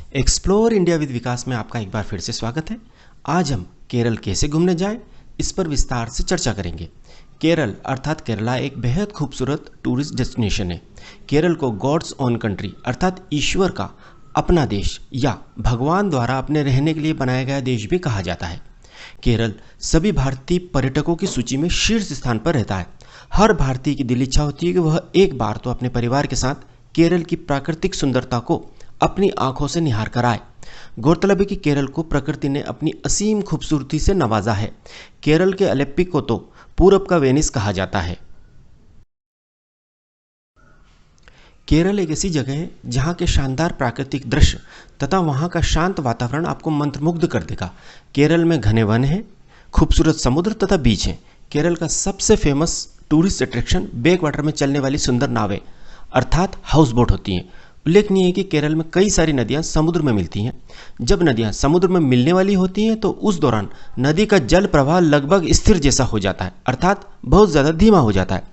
Explore India with विकास में आपका एक बार फिर से स्वागत है। आज हम केरल कैसे घूमने जाएं इस पर विस्तार से चर्चा करेंगे। केरल अर्थात केरला एक बेहद खूबसूरत टूरिस्ट डेस्टिनेशन है। केरल को गॉड्स ओन कंट्री अर्थात ईश्वर का अपना देश या भगवान द्वारा अपने रहने के लिए बनाया गया देश भी कहा जाता है। केरल सभी भारतीय पर्यटकों की सूची में शीर्ष स्थान पर रहता है। हर भारतीय की दिल इच्छा होती है कि वह एक बार तो अपने परिवार के साथ केरल की प्राकृतिक सुंदरता को अपनी आंखों से निहार कर आए। गौरतलब है कि केरल को प्रकृति ने अपनी असीम खूबसूरती से नवाजा है। केरल के अलेप्पी को तो पूरब का वेनिस कहा जाता है। केरल एक ऐसी जगह है जहां के शानदार प्राकृतिक दृश्य तथा वहां का शांत वातावरण आपको मंत्रमुग्ध कर देगा। केरल में घने वन हैं, खूबसूरत समुद्र तथा बीच हैं। केरल का सबसे famous tourist attraction back water में चलने वाली सुंदर नावें अर्थात हाउस बोट होती हैं। उल्लेखनीय है कि केरल में कई सारी नदियां समुद्र में मिलती हैं। जब नदियां समुद्र में मिलने वाली होती हैं तो उस दौरान नदी का जल प्रवाह लगभग स्थिर जैसा हो जाता है अर्थात बहुत ज़्यादा धीमा हो जाता है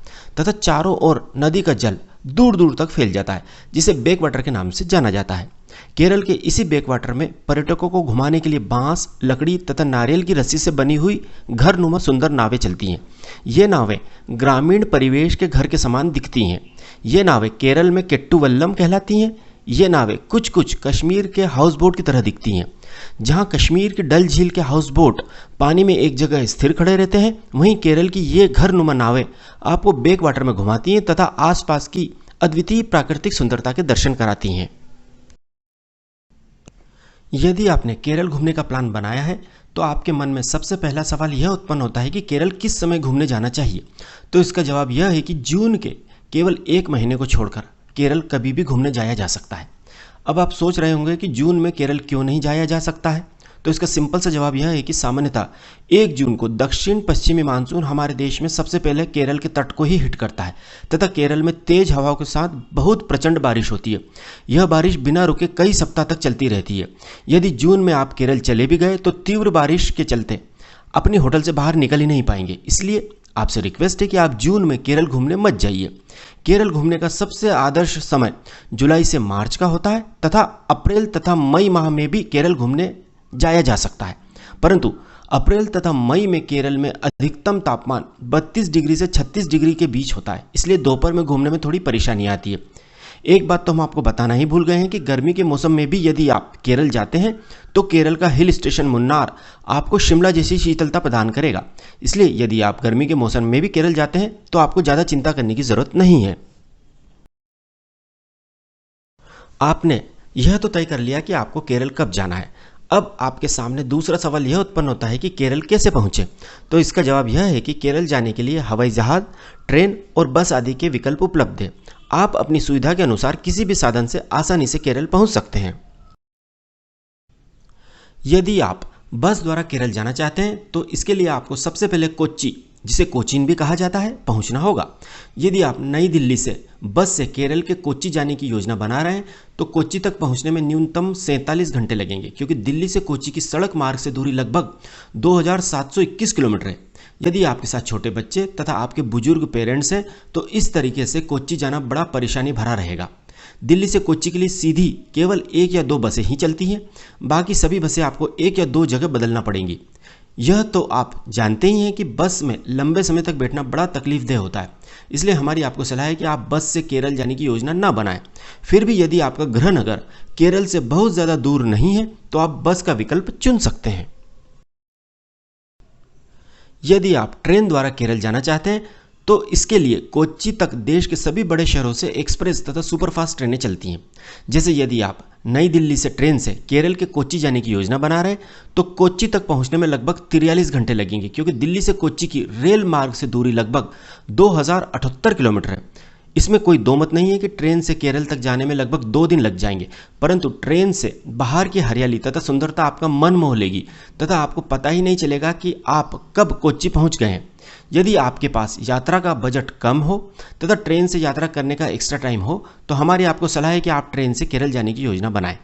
तथा चारों ओर नदी का जल दूर दूर तक फैल जाता है, जिसे बैक वाटर के नाम से जाना जाता है। केरल के इसी बैक वाटर में पर्यटकों को घुमाने के लिए बांस, लकड़ी तथा नारियल की रस्सी से बनी हुई घरनुमा सुंदर नावें चलती हैं। ये नावें ग्रामीण परिवेश के घर के समान दिखती हैं। ये नावें केरल में केट्टुवल्लम कहलाती हैं। ये नावें कुछ कुछ कश्मीर के हाउस बोट की तरह दिखती हैं। जहां कश्मीर के डल झील के हाउस बोट पानी में एक जगह स्थिर खड़े रहते हैं, वहीं केरल की ये घरनुमा नावें आपको बैक वाटर में घुमाती हैं तथा आसपास की अद्वितीय प्राकृतिक सुंदरता के दर्शन कराती हैं। यदि आपने केरल घूमने का प्लान बनाया है तो आपके मन में सबसे पहला सवाल यह उत्पन्न होता है कि केरल किस समय घूमने जाना चाहिए। तो इसका जवाब यह है कि जून के केवल एक महीने को छोड़कर केरल कभी भी घूमने जाया जा सकता है। अब आप सोच रहे होंगे कि जून में केरल क्यों नहीं जाया जा सकता है। तो इसका सिंपल सा जवाब यह है कि सामान्यतः 1 जून को दक्षिण पश्चिमी मानसून हमारे देश में सबसे पहले केरल के तट को ही हिट करता है तथा केरल में तेज हवाओं के साथ बहुत प्रचंड बारिश होती है। यह बारिश बिना रुके कई सप्ताह तक चलती रहती है। यदि जून में आप केरल चले भी गए तो तीव्र बारिश के चलते अपने होटल से बाहर निकल ही नहीं पाएंगे। इसलिए आपसे रिक्वेस्ट है कि आप जून में केरल घूमने मत जाइए। केरल घूमने का सबसे आदर्श समय जुलाई से मार्च का होता है तथा अप्रैल तथा मई माह में भी केरल घूमने जाया जा सकता है। परंतु अप्रैल तथा मई में केरल में अधिकतम तापमान 32 डिग्री से 36 डिग्री के बीच होता है, इसलिए दोपहर में घूमने में थोड़ी परेशानी आती है। एक बात तो हम आपको बताना ही भूल गए हैं कि गर्मी के मौसम में भी यदि आप केरल जाते हैं तो केरल का हिल स्टेशन मुन्नार आपको शिमला जैसी शीतलता प्रदान करेगा। इसलिए यदि आप गर्मी के मौसम में भी केरल जाते हैं तो आपको ज़्यादा चिंता करने की ज़रूरत नहीं है। आपने यह तो तय कर लिया कि आपको केरल कब जाना है। अब आपके सामने दूसरा सवाल यह उत्पन्न होता है कि केरल कैसे पहुंचे। तो इसका जवाब यह है कि केरल जाने के लिए हवाई जहाज, ट्रेन और बस आदि के विकल्प उपलब्ध हैं। आप अपनी सुविधा के अनुसार किसी भी साधन से आसानी से केरल पहुंच सकते हैं। यदि आप बस द्वारा केरल जाना चाहते हैं तो इसके लिए आपको सबसे पहले कोच्चि, जिसे कोचीन भी कहा जाता है, पहुंचना होगा। यदि आप नई दिल्ली से बस से केरल के कोच्चि जाने की योजना बना रहे हैं तो कोच्चि तक पहुंचने में न्यूनतम 47 घंटे लगेंगे, क्योंकि दिल्ली से कोच्चि की सड़क मार्ग से दूरी लगभग 2721 किलोमीटर है। यदि आपके साथ छोटे बच्चे तथा आपके बुजुर्ग पेरेंट्स हैं तो इस तरीके से कोच्चि जाना बड़ा परेशानी भरा रहेगा। दिल्ली से कोच्चि के लिए सीधी केवल 1 या 2 बसें ही चलती हैं। बाकी सभी बसें आपको 1 या 2 जगह बदलना पड़ेंगी। यह तो आप जानते ही हैं कि बस में लंबे समय तक बैठना बड़ा तकलीफदेह होता है। इसलिए हमारी आपको सलाह है कि आप बस से केरल जाने की योजना ना बनाएं। फिर भी यदि आपका गृह नगर केरल से बहुत ज़्यादा दूर नहीं है तो आप बस का विकल्प चुन सकते हैं। यदि आप ट्रेन द्वारा केरल जाना चाहते हैं तो इसके लिए कोच्चि तक देश के सभी बड़े शहरों से एक्सप्रेस तथा सुपरफास्ट ट्रेनें चलती हैं। जैसे यदि आप नई दिल्ली से ट्रेन से केरल के कोच्चि जाने की योजना बना रहे हैं तो कोच्चि तक पहुंचने में लगभग 43 घंटे लगेंगे, क्योंकि दिल्ली से कोच्चि की रेल मार्ग से दूरी लगभग 2078 किलोमीटर है। इसमें कोई दो मत नहीं है कि ट्रेन से केरल तक जाने में लगभग 2 दिन लग जाएंगे, परंतु ट्रेन से बाहर की हरियाली तथा सुंदरता आपका मन मोह लेगी तथा आपको पता ही नहीं चलेगा कि आप कब कोच्चि पहुंच गए हैं। यदि आपके पास यात्रा का बजट कम हो तथा ट्रेन से यात्रा करने का एक्स्ट्रा टाइम हो तो हमारी आपको सलाह है कि आप ट्रेन से केरल जाने की योजना बनाएं।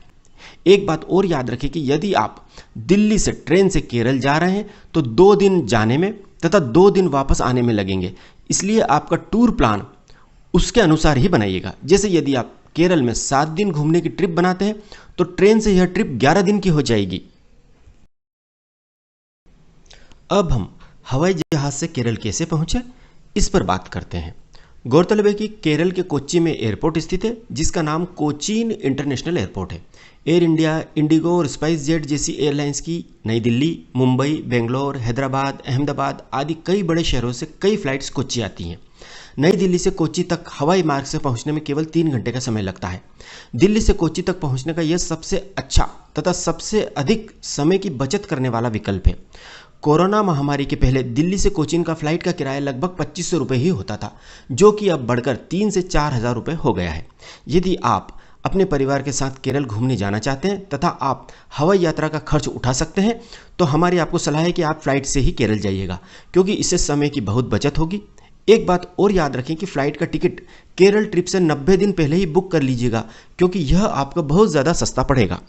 एक बात और याद रखें कि यदि आप दिल्ली से ट्रेन से केरल जा रहे हैं तो 2 दिन जाने में तथा 2 दिन वापस आने में लगेंगे। इसलिए आपका टूर प्लान उसके अनुसार ही बनाइएगा। जैसे यदि आप केरल में 7 दिन घूमने की ट्रिप बनाते हैं तो ट्रेन से यह ट्रिप 11 दिन की हो जाएगी। अब हम हवाई जहाज से केरल कैसे पहुंचे इस पर बात करते हैं। गौरतलब है कि केरल के कोच्चि में एयरपोर्ट स्थित है जिसका नाम कोचीन इंटरनेशनल एयरपोर्ट है। एयर इंडिया, इंडिगो और स्पाइस जेट जैसी एयरलाइंस की नई दिल्ली, मुंबई, बेंगलोर, हैदराबाद, अहमदाबाद आदि कई बड़े शहरों से कई फ्लाइट्स कोच्चि आती हैं। नई दिल्ली से कोच्चि तक हवाई मार्ग से पहुंचने में केवल 3 घंटे का समय लगता है। दिल्ली से कोच्चि तक पहुंचने का यह सबसे अच्छा तथा सबसे अधिक समय की बचत करने वाला विकल्प है। कोरोना महामारी के पहले दिल्ली से कोचीन का फ्लाइट का किराया लगभग 2500 रुपये ही होता था, जो कि अब बढ़कर 3 से 4 हज़ार रुपये हो गया है। यदि आप अपने परिवार के साथ केरल घूमने जाना चाहते हैं तथा आप हवाई यात्रा का खर्च उठा सकते हैं तो हमारी आपको सलाह है कि आप फ्लाइट से ही केरल जाइएगा, क्योंकि इससे समय की बहुत बचत होगी। एक बात और याद रखें कि फ्लाइट का टिकट केरल ट्रिप से 90 दिन पहले ही बुक कर लीजिएगा, क्योंकि यह आपको बहुत ज़्यादा सस्ता पड़ेगा।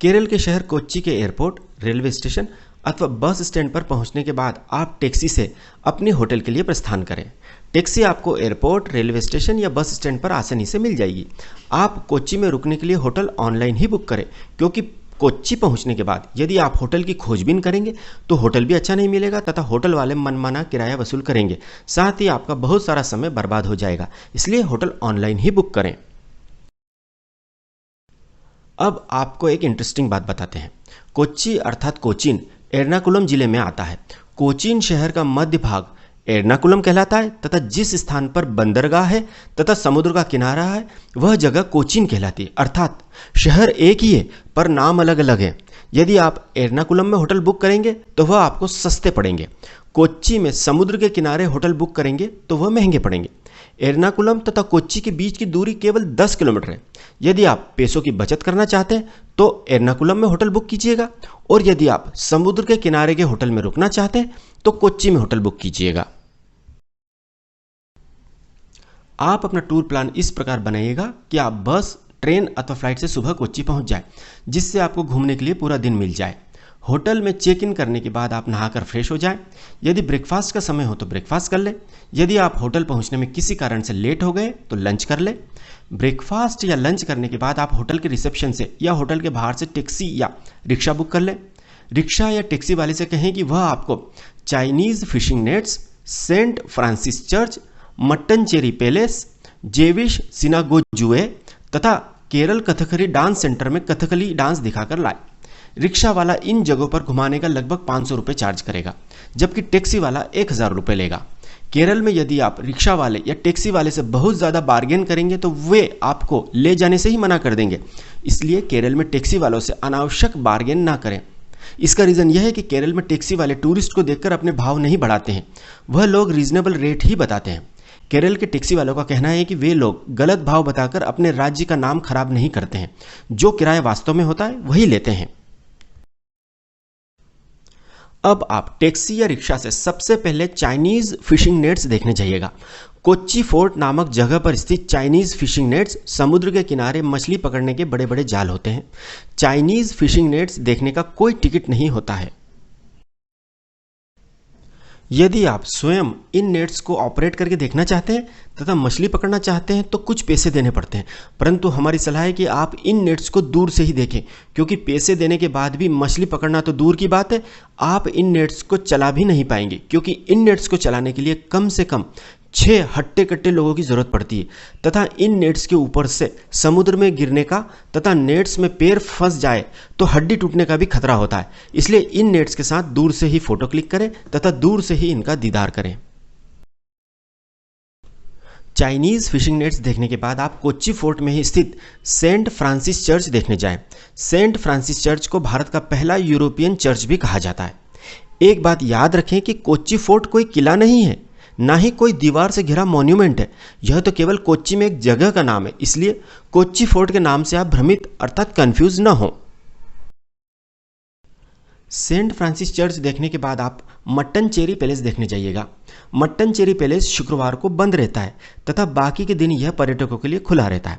केरल के शहर कोच्चि के एयरपोर्ट, रेलवे स्टेशन अथवा बस स्टैंड पर पहुंचने के बाद आप टैक्सी से अपने होटल के लिए प्रस्थान करें। टैक्सी आपको एयरपोर्ट, रेलवे स्टेशन या बस स्टैंड पर आसानी से मिल जाएगी। आप कोच्चि में रुकने के लिए होटल ऑनलाइन ही बुक करें, क्योंकि कोच्चि पहुंचने के बाद यदि आप होटल की खोजबीन करेंगे तो होटल भी अच्छा नहीं मिलेगा तथा होटल वाले मनमाना किराया वसूल करेंगे, साथ ही आपका बहुत सारा समय बर्बाद हो जाएगा। इसलिए होटल ऑनलाइन ही बुक करें। अब आपको एक इंटरेस्टिंग बात बताते हैं। कोच्चि अर्थात कोचीन एर्नाकुलम जिले में आता है। कोचीन शहर का मध्य भाग एर्नाकुलम कहलाता है तथा जिस स्थान पर बंदरगाह है तथा समुद्र का किनारा है वह जगह कोचीन कहलाती है। अर्थात शहर एक ही है पर नाम अलग अलग है। यदि आप एर्नाकुलम में होटल बुक करेंगे तो वह आपको सस्ते पड़ेंगे। कोच्चि में समुद्र के किनारे होटल बुक करेंगे तो वह महंगे पड़ेंगे। एर्नाकुलम तथा कोच्चि के बीच की दूरी केवल 10 किलोमीटर है। यदि आप पैसों की बचत करना चाहते हैं तो एर्नाकुलम में होटल बुक कीजिएगा, और यदि आप समुद्र के किनारे के होटल में रुकना चाहते हैं तो कोच्चि में होटल बुक कीजिएगा। आप अपना टूर प्लान इस प्रकार बनाइएगा कि आप बस, ट्रेन अथवा फ्लाइट से सुबह कोच्चि पहुंच जाए, जिससे आपको घूमने के लिए पूरा दिन मिल जाए। होटल में चेक इन करने के बाद आप नहाकर फ्रेश हो जाएं। यदि ब्रेकफास्ट का समय हो तो ब्रेकफास्ट कर लें। यदि आप होटल पहुंचने में किसी कारण से लेट हो गए तो लंच कर लें। ब्रेकफास्ट या लंच करने के बाद आप होटल के रिसेप्शन से या होटल के बाहर से टैक्सी या रिक्शा बुक कर लें। रिक्शा या टैक्सी वाले से कहें कि वह आपको Chinese fishing nets, saint Francis church, Mattancherry palace, Jewish synagogue तथा केरल कथकली डांस सेंटर में कथकली डांस दिखाकर लाए। रिक्शा वाला इन जगहों पर घुमाने का लगभग 500 रुपये चार्ज करेगा, जबकि टैक्सी वाला 1000 रुपये लेगा। केरल में यदि आप रिक्शा वाले या टैक्सी वाले से बहुत ज़्यादा बार्गेन करेंगे तो वे आपको ले जाने से ही मना कर देंगे। इसलिए केरल में टैक्सी वालों से अनावश्यक बार्गेन ना करें। इसका रीज़न यह है कि केरल में टैक्सी वाले टूरिस्ट को देखकर अपने भाव नहीं बढ़ाते हैं, वह लोग रीजनेबल रेट ही बताते हैं। केरल के टैक्सी वालों का कहना है कि वे लोग गलत भाव बताकर अपने राज्य का नाम खराब नहीं करते हैं, जो किराया वास्तव में होता है वही लेते हैं। अब आप टैक्सी या रिक्शा से सबसे पहले चाइनीज़ फिशिंग नेट्स देखने जाइएगा। कोच्चि फोर्ट नामक जगह पर स्थित चाइनीज़ फिशिंग नेट्स समुद्र के किनारे मछली पकड़ने के बड़े बड़े जाल होते हैं। चाइनीज़ फिशिंग नेट्स देखने का कोई टिकट नहीं होता है। यदि आप स्वयं इन नेट्स को ऑपरेट करके देखना चाहते हैं तथा मछली पकड़ना चाहते हैं तो कुछ पैसे देने पड़ते हैं, परंतु हमारी सलाह है कि आप इन नेट्स को दूर से ही देखें, क्योंकि पैसे देने के बाद भी मछली पकड़ना तो दूर की बात है, आप इन नेट्स को चला भी नहीं पाएंगे, क्योंकि इन नेट्स को चलाने के लिए कम से कम 6 हट्टे कट्टे लोगों की ज़रूरत पड़ती है तथा इन नेट्स के ऊपर से समुद्र में गिरने का तथा नेट्स में पैर फंस जाए तो हड्डी टूटने का भी खतरा होता है। इसलिए इन नेट्स के साथ दूर से ही फोटो क्लिक करें तथा दूर से ही इनका दीदार करें। चाइनीज़ फिशिंग नेट्स देखने के बाद आप कोच्चि फोर्ट में ही स्थित सेंट फ्रांसिस चर्च देखने जाएं। सेंट फ्रांसिस चर्च को भारत का पहला यूरोपियन चर्च भी कहा जाता है। एक बात याद रखें कि कोच्चि फोर्ट कोई किला नहीं है, ना ही कोई दीवार से घिरा मॉन्यूमेंट है। यह तो केवल कोच्चि में एक जगह का नाम है, इसलिए कोच्चि फोर्ट के नाम से आप भ्रमित अर्थात कंफ्यूज न हो। सेंट फ्रांसिस चर्च देखने के बाद आप मट्टनचेरी पैलेस देखने जाइएगा। मट्टनचेरी पैलेस शुक्रवार को बंद रहता है तथा बाकी के दिन यह पर्यटकों के लिए खुला रहता है।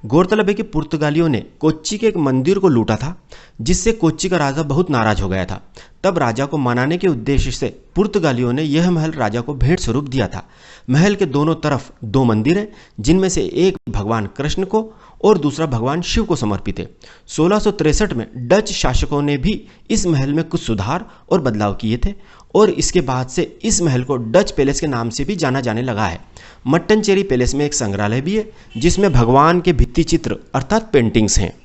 गौरतलब है कि पुर्तगालियों ने कोच्चि के एक मंदिर को लूटा था, जिससे कोच्चि का राजा बहुत नाराज हो गया था। तब तब राजा को मनाने के उद्देश्य से पुर्तगालियों ने यह महल राजा को भेंट स्वरूप दिया था। महल के दोनों तरफ 2 मंदिर हैं, जिनमें से एक भगवान कृष्ण को और दूसरा भगवान शिव को समर्पित है। 1663 में डच शासकों ने भी इस महल में कुछ सुधार और बदलाव किए थे और इसके बाद से इस महल को डच पैलेस के नाम से भी जाना जाने लगा है। मट्टनचेरी पैलेस में एक संग्रहालय भी है, जिसमें भगवान के भित्ति चित्र अर्थात पेंटिंग्स हैं।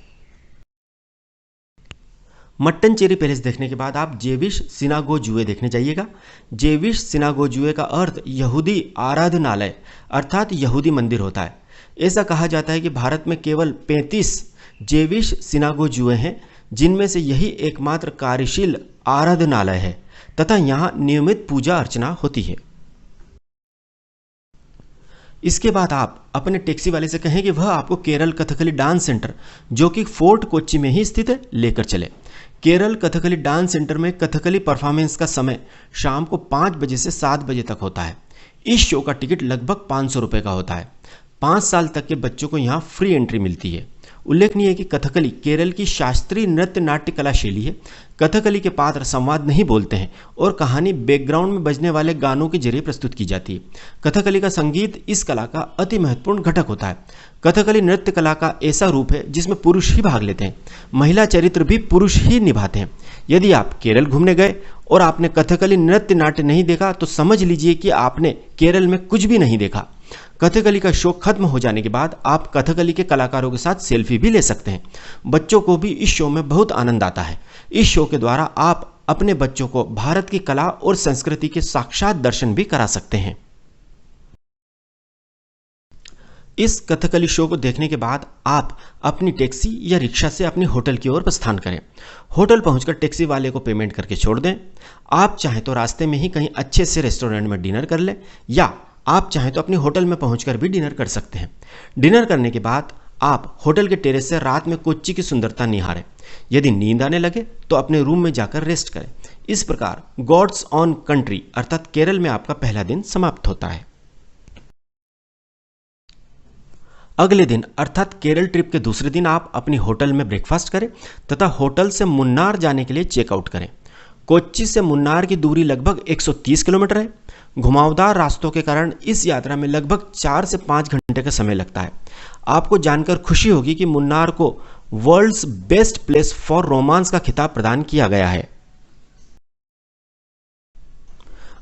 मट्टनचेरी पैलेस देखने के बाद आप जेविश सिनागोजुए देखने जाइएगा। जेविश सिनागोजुए का अर्थ यहूदी आराधनालय अर्थात यहूदी मंदिर होता है। ऐसा कहा जाता है कि भारत में केवल 35 जेविश सिनागोजुए हैं, जिनमें से यही एकमात्र कार्यशील आराधनालय है तथा यहाँ नियमित पूजा अर्चना होती है। इसके बाद आप अपने टैक्सी वाले से कहें कि वह आपको केरल कथकली डांस सेंटर, जो कि फोर्ट कोच्चि में ही स्थित है, लेकर चले। केरल कथकली डांस सेंटर में कथकली परफॉर्मेंस का समय शाम को 5 बजे से 7 बजे तक होता है। इस शो का टिकट लगभग 500 रुपये का होता है। 5 साल तक के बच्चों को यहाँ फ्री एंट्री मिलती है। उल्लेखनीय है कि कथकली केरल की शास्त्रीय नृत्य नाट्य कला शैली है। कथकली के पात्र संवाद नहीं बोलते हैं और कहानी बैकग्राउंड में बजने वाले गानों के जरिए प्रस्तुत की जाती है। कथकली का संगीत इस कला का अति महत्वपूर्ण घटक होता है। कथकली नृत्य कला का ऐसा रूप है जिसमें पुरुष ही भाग लेते हैं, महिला चरित्र भी पुरुष ही निभाते हैं। यदि आप केरल घूमने गए और आपने कथकली नृत्य नाट्य नहीं देखा तो समझ लीजिए कि आपने केरल में कुछ भी नहीं देखा। कथकली का शो खत्म हो जाने के बाद आप कथकली के कलाकारों के साथ सेल्फी भी ले सकते हैं। बच्चों को भी इस शो में बहुत आनंद आता है। इस शो के द्वारा आप अपने बच्चों को भारत की कला और संस्कृति के साक्षात दर्शन भी करा सकते हैं। इस कथकली शो को देखने के बाद आप अपनी टैक्सी या रिक्शा से अपनी होटल की ओर प्रस्थान करें। होटल पहुंचकर टैक्सी वाले को पेमेंट करके छोड़ दें। आप चाहें तो रास्ते में ही कहीं अच्छे से रेस्टोरेंट में डिनर कर लें या आप चाहें तो अपने होटल में पहुंचकर भी डिनर कर सकते हैं। डिनर करने के बाद आप होटल के टेरेस से रात में कोच्चि की सुंदरता निहारें। यदि नींद आने लगे तो अपने रूम में जाकर रेस्ट करें। इस प्रकार गॉड्स ऑन कंट्री अर्थात केरल में आपका पहला दिन समाप्त होता है। अगले दिन अर्थात केरल ट्रिप के दूसरे दिन आप अपनी होटल में ब्रेकफास्ट करें तथा होटल से मुन्नार जाने के लिए चेकआउट करें। कोच्चि से मुन्नार की दूरी लगभग 130 किलोमीटर है। घुमावदार रास्तों के कारण इस यात्रा में लगभग 4 से 5 घंटे का समय लगता है। आपको जानकर खुशी होगी कि मुन्नार को world's best place for romance का खिताब प्रदान किया गया है।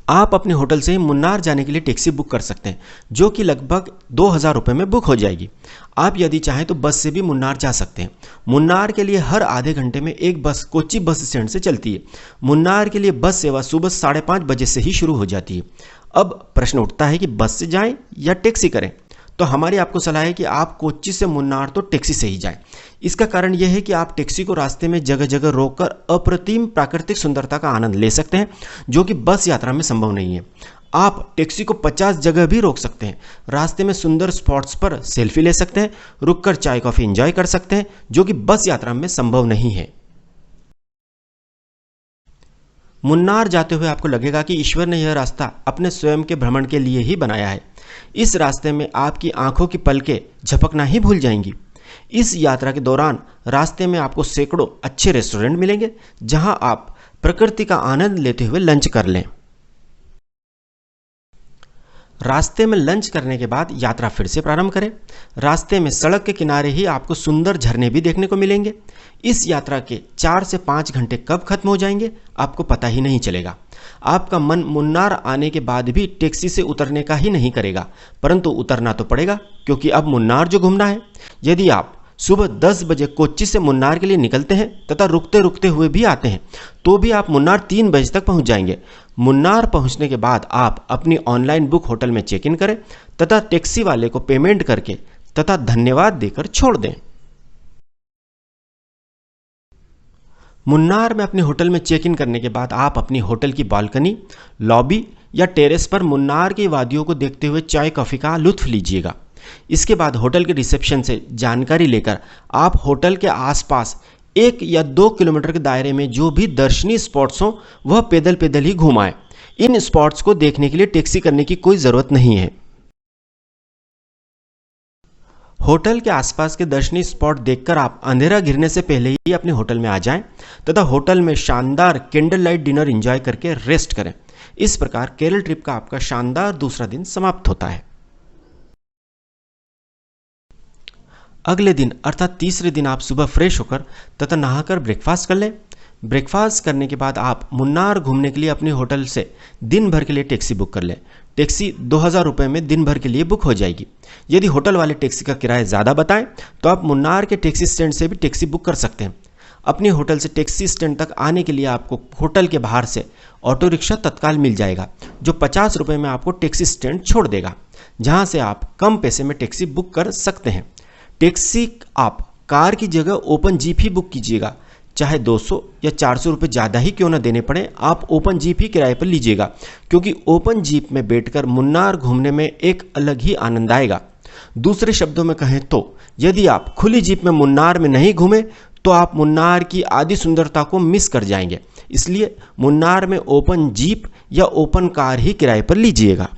आप अपने होटल से ही मुन्नार जाने के लिए टैक्सी बुक कर सकते हैं, जो कि लगभग 2000 रुपये में बुक हो जाएगी। आप यदि चाहें तो बस से भी मुन्नार जा सकते हैं। मुन्नार के लिए हर आधे घंटे में एक बस कोच्चि बस स्टैंड से चलती है। मुन्नार के लिए बस सेवा सुबह 5:30 बजे से ही शुरू हो जाती है। अब प्रश्न उठता है कि बस से जाएं या टैक्सी करें, तो हमारी आपको सलाह है कि आप कोच्चि से मुन्नार तो टैक्सी से ही जाएं। इसका कारण यह है कि आप टैक्सी को रास्ते में जगह जगह रोककर अप्रतिम प्राकृतिक सुंदरता का आनंद ले सकते हैं, जो कि बस यात्रा में संभव नहीं है। आप टैक्सी को 50 जगह भी रोक सकते हैं। रास्ते में सुंदर स्पॉट्स पर सेल्फी ले सकते हैं, रुककर चाय कॉफी एंजॉय कर सकते हैं, जो कि बस यात्रा में संभव नहीं है। मुन्नार जाते हुए आपको लगेगा कि ईश्वर ने यह रास्ता अपने स्वयं के भ्रमण के लिए ही बनाया है। इस रास्ते में आपकी आंखों की पलकें झपकना ही भूल जाएंगी। इस यात्रा के दौरान रास्ते में आपको सैकड़ों अच्छे रेस्टोरेंट मिलेंगे, जहां आप प्रकृति का आनंद लेते हुए लंच कर लें। रास्ते में लंच करने के बाद यात्रा फिर से प्रारंभ करें। रास्ते में सड़क के किनारे ही आपको सुंदर झरने भी देखने को मिलेंगे। इस यात्रा के 4 से 5 घंटे कब खत्म हो जाएंगे आपको पता ही नहीं चलेगा। आपका मन मुन्नार आने के बाद भी टैक्सी से उतरने का ही नहीं करेगा, परंतु उतरना तो पड़ेगा, क्योंकि अब मुन्नार जो घूमना है। यदि आप सुबह 10 बजे कोच्चि से मुन्नार के लिए निकलते हैं तथा रुकते रुकते हुए भी आते हैं, तो भी आप मुन्नार 3 बजे तक पहुंच जाएंगे। मुन्नार पहुंचने के बाद आप अपनी ऑनलाइन बुक होटल में चेक इन करें तथा टैक्सी वाले को पेमेंट करके तथा धन्यवाद देकर छोड़ दें। मुन्नार में अपने होटल में चेक इन करने के बाद आप अपनी होटल की बालकनी, लॉबी या टेरेस पर मुन्नार की वादियों को देखते हुए चाय कॉफ़ी का लुत्फ लीजिएगा। इसके बाद होटल के रिसेप्शन से जानकारी लेकर आप होटल के आसपास 1 या 2 किलोमीटर के दायरे में जो भी दर्शनीय स्पॉट्स हों वह पैदल पैदल ही घुमाएं। इन स्पॉट्स को देखने के लिए टैक्सी करने की कोई ज़रूरत नहीं है। होटल के आसपास के दर्शनीय स्पॉट देखकर आप अंधेरा गिरने से पहले ही अपने होटल में आ जाएं तथा होटल में शानदार कैंडल लाइट डिनर एंजॉय करके रेस्ट करें। इस प्रकार केरल ट्रिप का आपका शानदार दूसरा दिन समाप्त होता है। अगले दिन अर्थात तीसरे दिन आप सुबह फ्रेश होकर तथा नहाकर ब्रेकफास्ट कर लें। ब्रेकफास्ट करने के बाद आप मुन्नार घूमने के लिए अपने होटल से दिन भर के लिए टैक्सी बुक कर लें। टैक्सी 2000 रुपये में दिन भर के लिए बुक हो जाएगी। यदि होटल वाले टैक्सी का किराया ज़्यादा बताएं तो आप मुन्नार के टैक्सी स्टैंड से भी टैक्सी बुक कर सकते हैं। अपने होटल से टैक्सी स्टैंड तक आने के लिए आपको होटल के बाहर से ऑटो रिक्शा तत्काल मिल जाएगा, जो 50 रुपये में आपको टैक्सी स्टैंड छोड़ देगा, जहां से आप कम पैसे में टैक्सी बुक कर सकते हैं। टैक्सी आप कार की जगह ओपन जीप ही बुक कीजिएगा, चाहे 200 या 400 रुपये ज़्यादा ही क्यों ना देने पड़े, आप ओपन जीप ही किराए पर लीजिएगा, क्योंकि ओपन जीप में बैठकर मुन्नार घूमने में एक अलग ही आनंद आएगा। दूसरे शब्दों में कहें तो यदि आप खुली जीप में मुन्नार में नहीं घूमे तो आप मुन्नार की आधी सुंदरता को मिस कर जाएंगे। इसलिए मुन्नार में ओपन जीप या ओपन कार ही किराए पर लीजिएगा।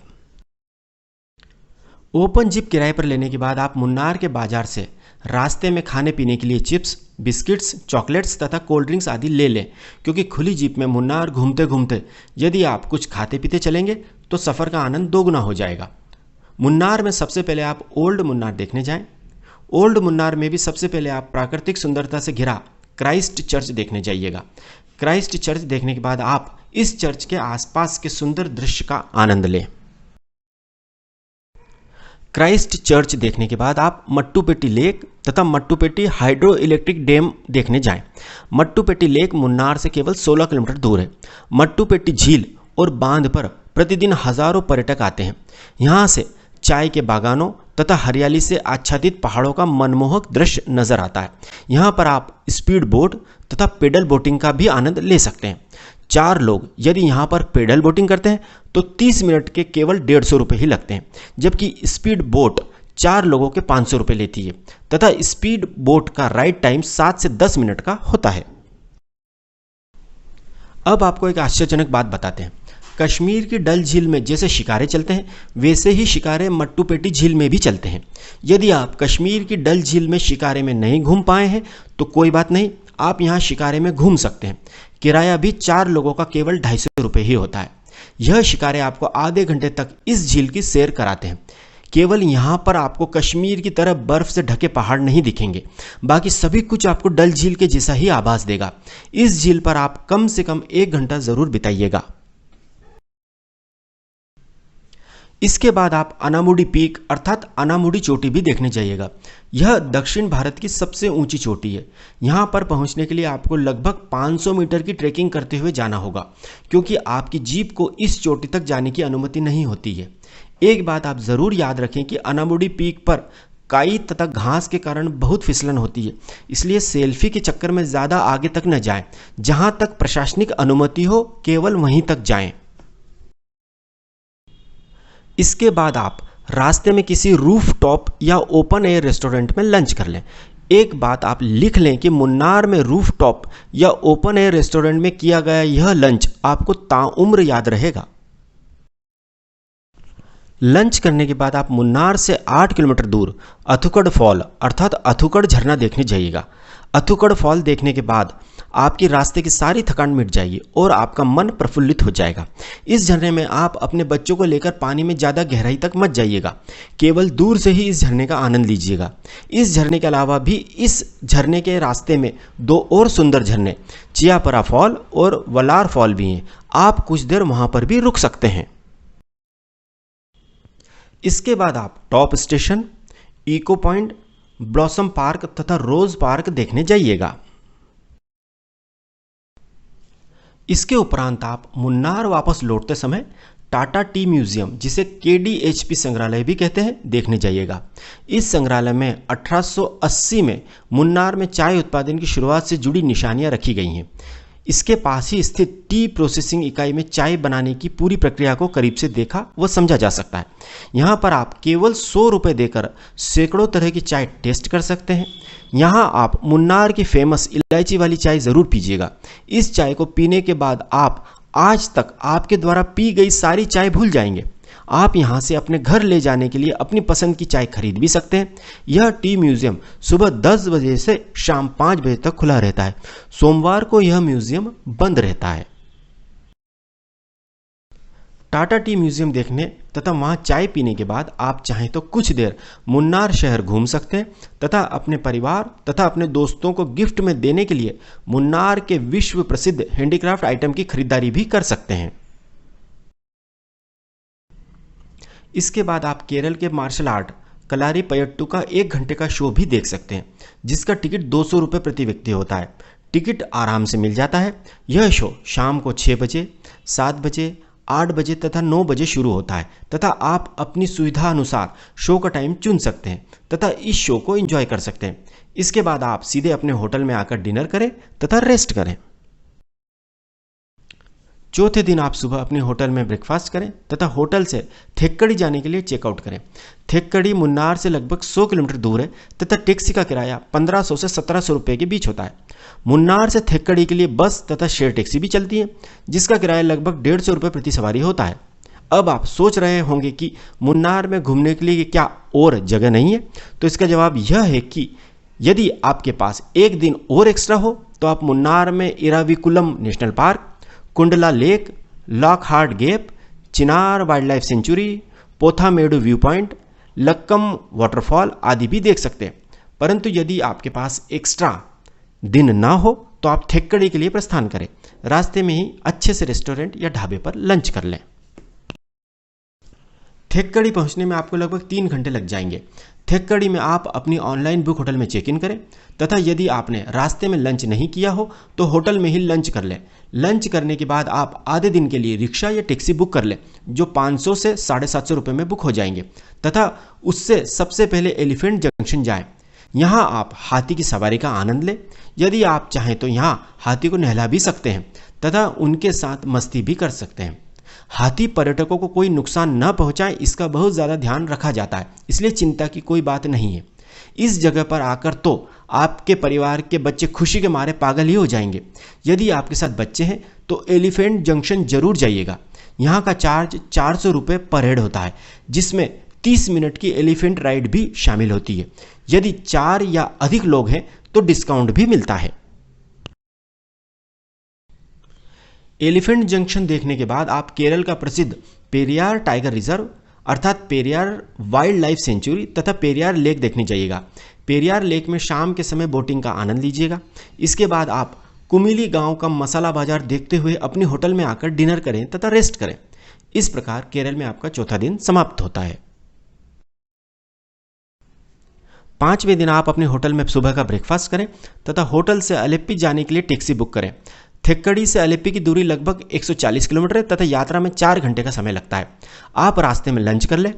ओपन जीप किराए पर लेने के बाद आप मुन्नार के बाजार से रास्ते में खाने पीने के लिए चिप्स, बिस्किट्स, चॉकलेट्स तथा कोल्ड ड्रिंक्स आदि ले लें, क्योंकि खुली जीप में मुन्नार घूमते घूमते यदि आप कुछ खाते पीते चलेंगे तो सफ़र का आनंद दोगुना हो जाएगा। मुन्नार में सबसे पहले आप ओल्ड मुन्नार देखने जाएं। ओल्ड मुन्नार में भी सबसे पहले आप प्राकृतिक सुंदरता से घिरा क्राइस्ट चर्च देखने जाइएगा। क्राइस्ट चर्च देखने के बाद आप इस चर्च के आसपास के सुंदर दृश्य का आनंद लें। क्राइस्ट चर्च देखने के बाद आप मट्टुपेट्टी लेक तथा मट्टुपेट्टी हाइड्रो इलेक्ट्रिक डैम देखने जाएं। मट्टुपेट्टी लेक मुन्नार से केवल 16 किलोमीटर दूर है। मट्टुपेट्टी झील और बांध पर प्रतिदिन हजारों पर्यटक आते हैं। यहाँ से चाय के बागानों तथा हरियाली से आच्छादित पहाड़ों का मनमोहक दृश्य नजर आता है। यहाँ पर आप स्पीड बोट तथा पेडल बोटिंग का भी आनंद ले सकते हैं। 4 लोग यदि यहाँ पर पेडल बोटिंग करते हैं तो 30 मिनट के केवल 150 रुपये ही लगते हैं, जबकि स्पीड बोट 4 लोगों के 500 रुपये लेती है तथा स्पीड बोट का राइड टाइम 7 से 10 मिनट का होता है। अब आपको एक आश्चर्यजनक बात बताते हैं। कश्मीर की डल झील में जैसे शिकारे चलते हैं वैसे ही शिकारे मट्टुपेट्टी झील में भी चलते हैं। यदि आप कश्मीर की डल झील में शिकारे में नहीं घूम पाए हैं तो कोई बात नहीं, आप यहाँ शिकारे में घूम सकते हैं। किराया भी 4 लोगों का केवल 250 रुपये ही होता है। यह शिकारे आपको आधे घंटे तक इस झील की सैर कराते हैं। केवल यहाँ पर आपको कश्मीर की तरह बर्फ से ढके पहाड़ नहीं दिखेंगे, बाकी सभी कुछ आपको डल झील के जैसा ही आभास देगा। इस झील पर आप कम से कम 1 घंटा जरूर बिताइएगा। इसके बाद आप अनामुडी पीक अर्थात अनामुडी चोटी भी देखने जाइएगा। यह दक्षिण भारत की सबसे ऊंची चोटी है। यहाँ पर पहुँचने के लिए आपको लगभग 500 मीटर की ट्रैकिंग करते हुए जाना होगा, क्योंकि आपकी जीप को इस चोटी तक जाने की अनुमति नहीं होती है। एक बात आप ज़रूर याद रखें कि अनामुडी पीक पर काई तथा घास के कारण बहुत फिसलन होती है, इसलिए सेल्फी के चक्कर में ज़्यादा आगे तक न जाएं। जहाँ तक प्रशासनिक अनुमति हो केवल वहीं तक जाएं। इसके बाद आप रास्ते में किसी रूफ टॉप या ओपन एयर रेस्टोरेंट में लंच कर लें। एक बात आप लिख लें कि मुन्नार में रूफ टॉप या ओपन एयर रेस्टोरेंट में किया गया यह लंच आपको ताउम्र याद रहेगा। लंच करने के बाद आप मुन्नार से 8 किलोमीटर दूर अथुकड़ फॉल अर्थात अथुकड़ झरना देखने जाइएगा। अथुकड़ फॉल देखने के बाद आपकी रास्ते की सारी थकान मिट जाएगी और आपका मन प्रफुल्लित हो जाएगा। इस झरने में आप अपने बच्चों को लेकर पानी में ज़्यादा गहराई तक मत जाइएगा, केवल दूर से ही इस झरने का आनंद लीजिएगा। इस झरने के अलावा भी इस झरने के रास्ते में 2 और सुंदर झरने चियापरा फॉल और वलार फॉल भी हैं। आप कुछ देर वहाँ पर भी रुक सकते हैं। इसके बाद आप top station, echo point, blossom park तथा रोज पार्क देखने जाइएगा। इसके उपरांत आप मुन्नार वापस लौटते समय टाटा टी म्यूजियम, जिसे KDHP संग्रहालय भी कहते हैं, देखने जाइएगा। इस संग्रहालय में 1880 में मुन्नार में चाय उत्पादन की शुरुआत से जुड़ी निशानियां रखी गई हैं। इसके पास ही स्थित टी प्रोसेसिंग इकाई में चाय बनाने की पूरी प्रक्रिया को करीब से देखा व समझा जा सकता है। यहाँ पर आप केवल 100 रुपये देकर सैकड़ों तरह की चाय टेस्ट कर सकते हैं। यहाँ आप मुन्नार की फेमस इलायची वाली चाय ज़रूर पीजिएगा। इस चाय को पीने के बाद आप आज तक आपके द्वारा पी गई सारी चाय भूल जाएंगे। आप यहाँ से अपने घर ले जाने के लिए अपनी पसंद की चाय खरीद भी सकते हैं। यह टी म्यूजियम सुबह 10 बजे से शाम 5 बजे तक खुला रहता है। सोमवार को यह म्यूजियम बंद रहता है। टाटा टी म्यूजियम देखने तथा वहाँ चाय पीने के बाद आप चाहें तो कुछ देर मुन्नार शहर घूम सकते हैं तथा अपने परिवार तथा अपने दोस्तों को गिफ्ट में देने के लिए मुन्नार के विश्व प्रसिद्ध हैंडीक्राफ्ट आइटम की खरीदारी भी कर सकते हैं। इसके बाद आप केरल के मार्शल आर्ट कलारी पयट्टू का 1 घंटे का शो भी देख सकते हैं, जिसका टिकट 200 रुपये प्रति व्यक्ति होता है। टिकट आराम से मिल जाता है। यह शो शाम को 6 बजे, 7 बजे, 8 बजे तथा 9 बजे शुरू होता है तथा आप अपनी सुविधा अनुसार शो का टाइम चुन सकते हैं तथा इस शो को एंजॉय कर सकते हैं। इसके बाद आप सीधे अपने होटल में आकर डिनर करें तथा रेस्ट करें। चौथे दिन आप सुबह अपने होटल में ब्रेकफास्ट करें तथा होटल से थेक्कड़ी जाने के लिए चेकआउट करें। थेक्कड़ी मुन्नार से लगभग 100 किलोमीटर दूर है तथा टैक्सी का किराया 1500 से 1700 रुपये के बीच होता है। मुन्नार से थेक्कड़ी के लिए बस तथा शेयर टैक्सी भी चलती है, जिसका किराया लगभग 150 रुपये प्रति सवारी होता है। अब आप सोच रहे होंगे कि मुन्नार में घूमने के लिए क्या और जगह नहीं है, तो इसका जवाब यह है कि यदि आपके पास एक दिन और एक्स्ट्रा हो तो आप मुन्नार में Eravikulam national park, Kundala lake, Lockhart gap, Chinnar wildlife sanctuary, Pothamedu view point, Lakkam waterfall आदि भी देख सकते हैं। परंतु यदि आपके पास एक्स्ट्रा दिन ना हो तो आप थेक्कड़ी के लिए प्रस्थान करें। रास्ते में ही अच्छे से रेस्टोरेंट या ढाबे पर लंच कर लें। थेक्कड़ी पहुंचने में आपको लगभग 3 घंटे लग जाएंगे। थेक्कड़ी में आप अपनी ऑनलाइन बुक होटल में चेक इन करें तथा यदि आपने रास्ते में लंच नहीं किया हो तो होटल में ही लंच कर लें। लंच करने के बाद आप आधे दिन के लिए रिक्शा या टैक्सी बुक कर लें, जो 500 से 750 रुपये में बुक हो जाएंगे तथा उससे सबसे पहले एलिफेंट जंक्शन जाएं। यहाँ आप हाथी की सवारी का आनंद लें। यदि आप चाहें तो यहाँ हाथी को नहला भी सकते हैं तथा उनके साथ मस्ती भी कर सकते हैं। हाथी पर्यटकों को कोई नुकसान न पहुंचाए, इसका बहुत ज़्यादा ध्यान रखा जाता है, इसलिए चिंता की कोई बात नहीं है। इस जगह पर आकर तो आपके परिवार के बच्चे खुशी के मारे पागल ही हो जाएंगे। यदि आपके साथ बच्चे हैं तो एलिफेंट जंक्शन जरूर जाइएगा। यहाँ का चार्ज 400 रुपये पर हेड होता है, जिसमें 30 मिनट की एलिफेंट राइड भी शामिल होती है। यदि 4 या अधिक लोग हैं तो डिस्काउंट भी मिलता है। एलिफेंट जंक्शन देखने के बाद आप केरल का प्रसिद्ध पेरियार टाइगर रिजर्व अर्थात पेरियार वाइल्ड लाइफ सेंचुरी तथा पेरियार लेक देखने जाइएगा। पेरियार लेक में शाम के समय बोटिंग का आनंद लीजिएगा। इसके बाद आप कुमिली गांव का मसाला बाजार देखते हुए अपने होटल में आकर डिनर करें तथा रेस्ट करें। इस प्रकार केरल में आपका चौथा दिन समाप्त होता है। 5वें दिन आप अपने होटल में सुबह का ब्रेकफास्ट करें तथा होटल से अलेप्पी जाने के लिए टैक्सी बुक करें। थेक्कड़ी से अलेप्पी की दूरी लगभग 140 किलोमीटर है तथा यात्रा में 4 घंटे का समय लगता है। आप रास्ते में लंच कर लें।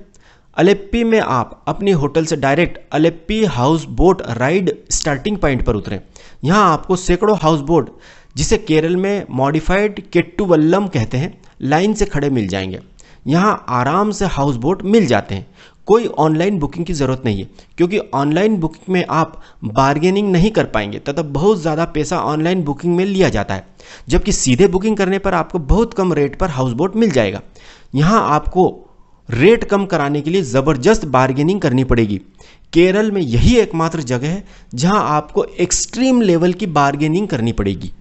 अलेप्पी में आप अपने होटल से direct Alleppey houseboat ride starting point पर उतरें। यहाँ आपको सैकड़ों हाउस बोट, जिसे केरल में मॉडिफाइड केट्टुवल्लम कहते हैं, लाइन से खड़े मिल जाएंगे। यहाँ आराम से हाउस बोट मिल जाते हैं। कोई ऑनलाइन बुकिंग की ज़रूरत नहीं है, क्योंकि ऑनलाइन बुकिंग में आप बार्गेनिंग नहीं कर पाएंगे तथा बहुत ज़्यादा पैसा ऑनलाइन बुकिंग में लिया जाता है, जबकि सीधे बुकिंग करने पर आपको बहुत कम रेट पर हाउस बोट मिल जाएगा। यहाँ आपको रेट कम कराने के लिए ज़बरदस्त बार्गेनिंग करनी पड़ेगी। केरल में यही एकमात्र जगह है जहाँ आपको एक्सट्रीम लेवल की बार्गेनिंग करनी पड़ेगी।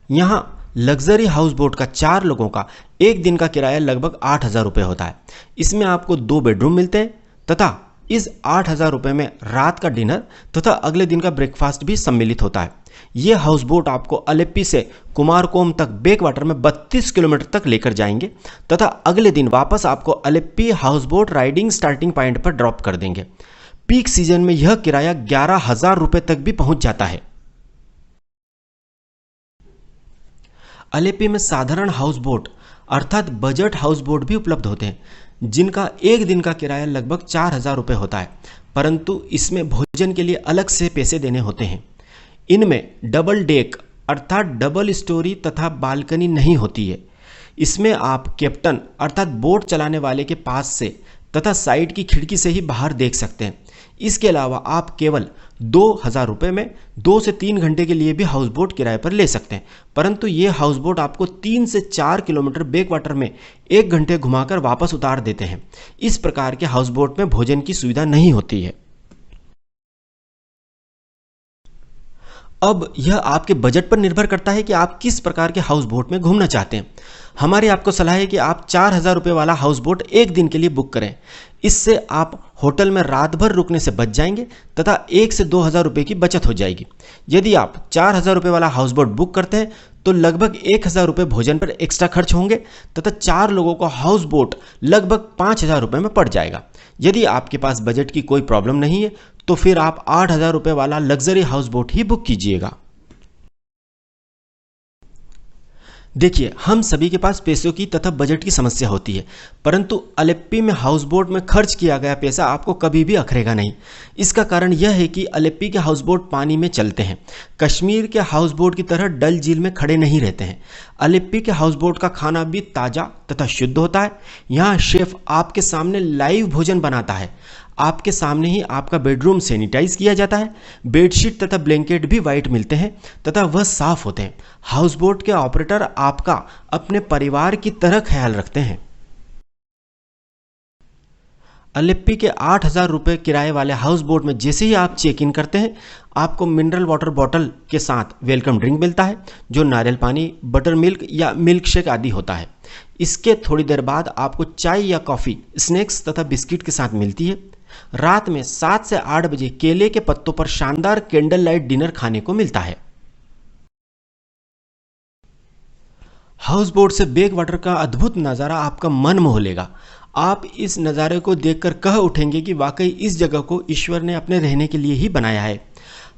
यहाँ लग्जरी हाउस बोट का 4 लोगों का एक दिन का किराया लगभग 8,000 रुपये होता है। इसमें आपको 2 बेडरूम मिलते हैं तथा इस 8,000 रुपये में रात का डिनर तथा अगले दिन का ब्रेकफास्ट भी सम्मिलित होता है। ये हाउस बोट आपको अलेप्पी से कुमारकोम तक बैक वाटर में 32 किलोमीटर तक लेकर जाएंगे तथा अगले दिन वापस आपको Alleppey house boat riding starting point पर ड्रॉप कर देंगे। पीक सीजन में यह किराया 11,000 रुपये तक भी पहुंच जाता है। अलेप्पी में साधारण हाउस बोट अर्थात बजट हाउस बोट भी उपलब्ध होते हैं, जिनका एक दिन का किराया लगभग 4,000 रुपये होता है, परंतु इसमें भोजन के लिए अलग से पैसे देने होते हैं। इनमें डबल डेक अर्थात डबल स्टोरी तथा बालकनी नहीं होती है। इसमें आप कैप्टन अर्थात बोट चलाने वाले के पास से तथा साइड की खिड़की से ही बाहर देख सकते हैं। इसके अलावा आप केवल 2,000 रुपये में 2 से 3 घंटे के लिए भी हाउस बोट किराए पर ले सकते हैं, परंतु ये हाउस बोट आपको 3 से 4 किलोमीटर बैक वाटर में 1 घंटे घुमाकर वापस उतार देते हैं। इस प्रकार के हाउस बोट में भोजन की सुविधा नहीं होती है। अब यह आपके बजट पर निर्भर करता है कि आप किस प्रकार के हाउस बोट में घूमना चाहते हैं। हमारी आपको सलाह है कि आप 4,000 रुपये वाला हाउस बोट एक दिन के लिए बुक करें। इससे आप होटल में रात भर रुकने से बच जाएंगे तथा 1 से 2,000 रुपये की बचत हो जाएगी। यदि आप 4,000 रुपये वाला हाउस बोट बुक करते हैं तो लगभग 1,000 रुपये भोजन पर एक्स्ट्रा खर्च होंगे तथा 4 लोगों को हाउस बोट लगभग 5,000 रुपये में पड़ जाएगा। यदि आपके पास बजट की कोई प्रॉब्लम नहीं है तो फिर आप 8,000 रुपये वाला लग्जरी हाउस बोट ही बुक कीजिएगा। देखिए, हम सभी के पास पैसों की तथा बजट की समस्या होती है, परंतु अलेप्पी में हाउस बोट में खर्च किया गया पैसा आपको कभी भी अखरेगा नहीं। इसका कारण यह है कि अलेप्पी के हाउस बोट पानी में चलते हैं, कश्मीर के हाउस बोट की तरह डल झील में खड़े नहीं रहते हैं। अलेप्पी के हाउस बोट का खाना भी ताज़ा तथा शुद्ध होता है। यहाँ शेफ आपके सामने लाइव भोजन बनाता है। आपके सामने ही आपका बेडरूम सैनिटाइज किया जाता है। बेडशीट तथा ब्लैंकेट भी वाइट मिलते हैं तथा वह साफ होते हैं। हाउस बोट के ऑपरेटर आपका अपने परिवार की तरह ख्याल रखते हैं। अलेप्पी के 8,000 रुपये किराए वाले हाउस बोट में जैसे ही आप चेक इन करते हैं, आपको मिनरल वाटर बॉटल के साथ वेलकम ड्रिंक मिलता है, जो नारियल पानी, बटर मिल्क या मिल्क शेक आदि होता है। इसके थोड़ी देर बाद आपको चाय या कॉफ़ी, स्नैक्स तथा बिस्किट के साथ मिलती है। रात में 7 से 8 बजे केले के पत्तों पर शानदार कैंडल लाइट डिनर खाने को मिलता है। हाउस बोट से बैक वाटर का अद्भुत नज़ारा आपका मन मोह लेगा। आप इस नज़ारे को देखकर कह उठेंगे कि वाकई इस जगह को ईश्वर ने अपने रहने के लिए ही बनाया है।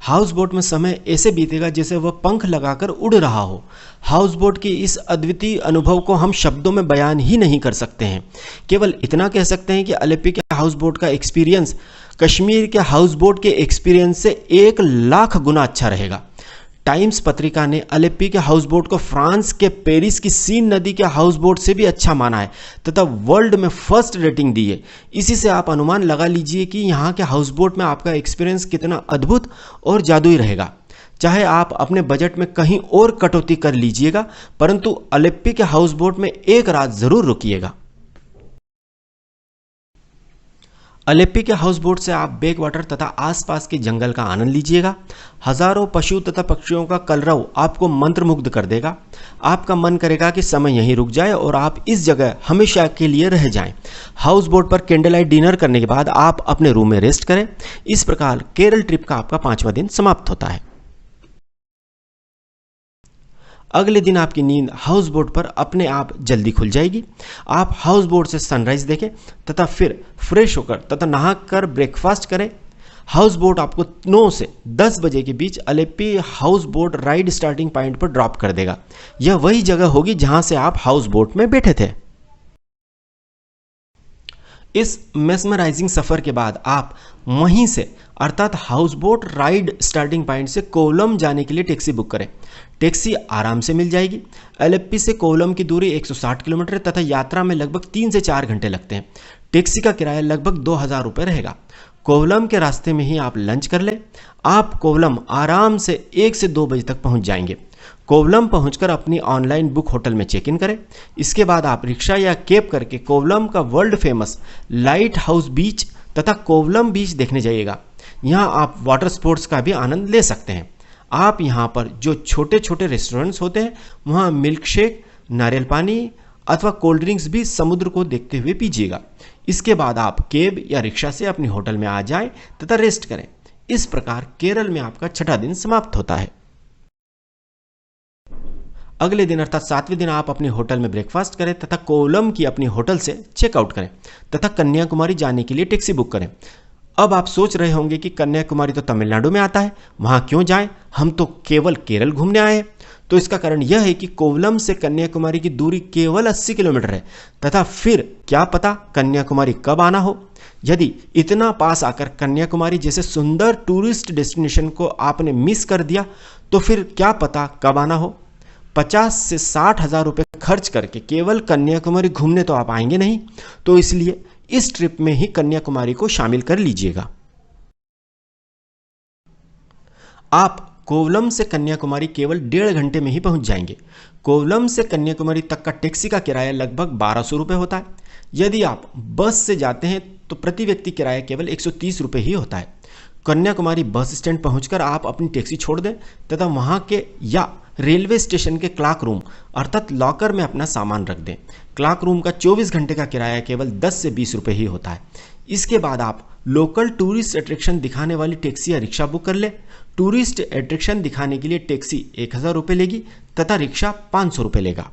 हाउस बोट में समय ऐसे बीतेगा जैसे वह पंख लगाकर उड़ रहा हो। हाउस बोट के इस अद्वितीय अनुभव को हम शब्दों में बयान ही नहीं कर सकते हैं। केवल इतना कह सकते हैं कि अलेप्पी के हाउस बोट का एक्सपीरियंस कश्मीर के हाउस बोट के एक्सपीरियंस से 1,00,000 गुना अच्छा रहेगा। टाइम्स पत्रिका ने अलेप्पी के हाउस बोट को फ्रांस के पेरिस की सीन नदी के हाउस बोट से भी अच्छा माना है तथा वर्ल्ड में फर्स्ट रेटिंग दी है। इसी से आप अनुमान लगा लीजिए कि यहाँ के हाउस बोट में आपका एक्सपीरियंस कितना अद्भुत और जादुई रहेगा। चाहे आप अपने बजट में कहीं और कटौती कर लीजिएगा, परंतु अलेप्पी के हाउस बोट में एक रात जरूर रुकिएगा। अलेप्पी के हाउस बोट से आप बैक वाटर तथा आसपास के जंगल का आनंद लीजिएगा। हजारों पशु तथा पक्षियों का कलरव आपको मंत्रमुग्ध कर देगा। आपका मन करेगा कि समय यहीं रुक जाए और आप इस जगह हमेशा के लिए रह जाएं। हाउस बोट पर कैंडल लाइट डिनर करने के बाद आप अपने रूम में रेस्ट करें। इस प्रकार केरल ट्रिप का आपका 5वां दिन समाप्त होता है। अगले दिन आपकी नींद हाउस बोट पर अपने आप जल्दी खुल जाएगी। आप हाउस बोट से सनराइज देखें तथा फिर फ्रेश होकर तथा नहाकर ब्रेकफास्ट करें। हाउस बोट आपको 9 से 10 बजे के बीच Alleppey houseboat ride starting point पर ड्रॉप कर देगा। यह वही जगह होगी जहां से आप हाउस बोट में बैठे थे। इस मेस्मराइजिंग सफ़र के बाद आप वहीं से अर्थात house boat ride starting point से कोवलम जाने के लिए टैक्सी बुक करें। टैक्सी आराम से मिल जाएगी। अलेप्पी से कोवलम की दूरी 160 किलोमीटर तथा यात्रा में लगभग 3 से 4 घंटे लगते हैं। टैक्सी का किराया लगभग 2,000 रुपये रहेगा। कोवलम के रास्ते में ही आप लंच कर लें। आप कोवलम आराम से 1 से 2 बजे तक पहुंच जाएंगे। कोवलम पहुंचकर अपनी ऑनलाइन बुक होटल में चेक इन करें। इसके बाद आप रिक्शा या कैब करके कोवलम का वर्ल्ड फेमस लाइट हाउस बीच तथा कोवलम बीच देखने जाइएगा। यहाँ आप वाटर स्पोर्ट्स का भी आनंद ले सकते हैं। आप यहाँ पर जो छोटे छोटे रेस्टोरेंट्स होते हैं वहाँ मिल्क शेक, नारियल पानी अथवा कोल्ड ड्रिंक्स भी समुद्र को देखते हुए पीजिएगा। इसके बाद आप कैब या रिक्शा से अपने होटल में आ जाएं तथा रेस्ट करें। इस प्रकार केरल में आपका 6वां दिन समाप्त होता है। अगले दिन अर्थात 7वें दिन आप अपने होटल में ब्रेकफास्ट करें तथा कोवलम की अपनी होटल से चेकआउट करें तथा कन्याकुमारी जाने के लिए टैक्सी बुक करें। अब आप सोच रहे होंगे कि कन्याकुमारी तो तमिलनाडु में आता है, वहाँ क्यों जाएं? हम तो केवल केरल घूमने आए हैं। तो इसका कारण यह है कि कोवलम से कन्याकुमारी की दूरी केवल 80 किलोमीटर है तथा फिर क्या पता कन्याकुमारी कब आना हो। यदि इतना पास आकर कन्याकुमारी जैसे सुंदर टूरिस्ट डेस्टिनेशन को आपने मिस कर दिया तो फिर क्या पता कब आना हो। 50 से 60 हज़ार रुपये खर्च करके केवल कन्याकुमारी घूमने तो आप आएंगे नहीं, तो इसलिए इस ट्रिप में ही कन्याकुमारी को शामिल कर लीजिएगा। आप कोवलम से कन्याकुमारी केवल 1.5 घंटे में ही पहुंच जाएंगे। कोवलम से कन्याकुमारी तक का टैक्सी का किराया लगभग 1200 रुपये होता है। यदि आप बस से जाते हैं तो प्रति व्यक्ति किराया केवल 130 रुपये ही होता है। कन्याकुमारी बस स्टैंड पहुंचकर आप अपनी टैक्सी छोड़ दें तथा वहां के या रेलवे स्टेशन के क्लॉक रूम अर्थात लॉकर में अपना सामान रख दें। क्लॉक रूम का 24 घंटे का किराया केवल 10 से 20 रुपये ही होता है। इसके बाद आप लोकल टूरिस्ट अट्रैक्शन दिखाने वाली टैक्सी या रिक्शा बुक कर ले। टूरिस्ट अट्रैक्शन दिखाने के लिए टैक्सी 1000 रुपये लेगी तथा रिक्शा 500 रुपये लेगा।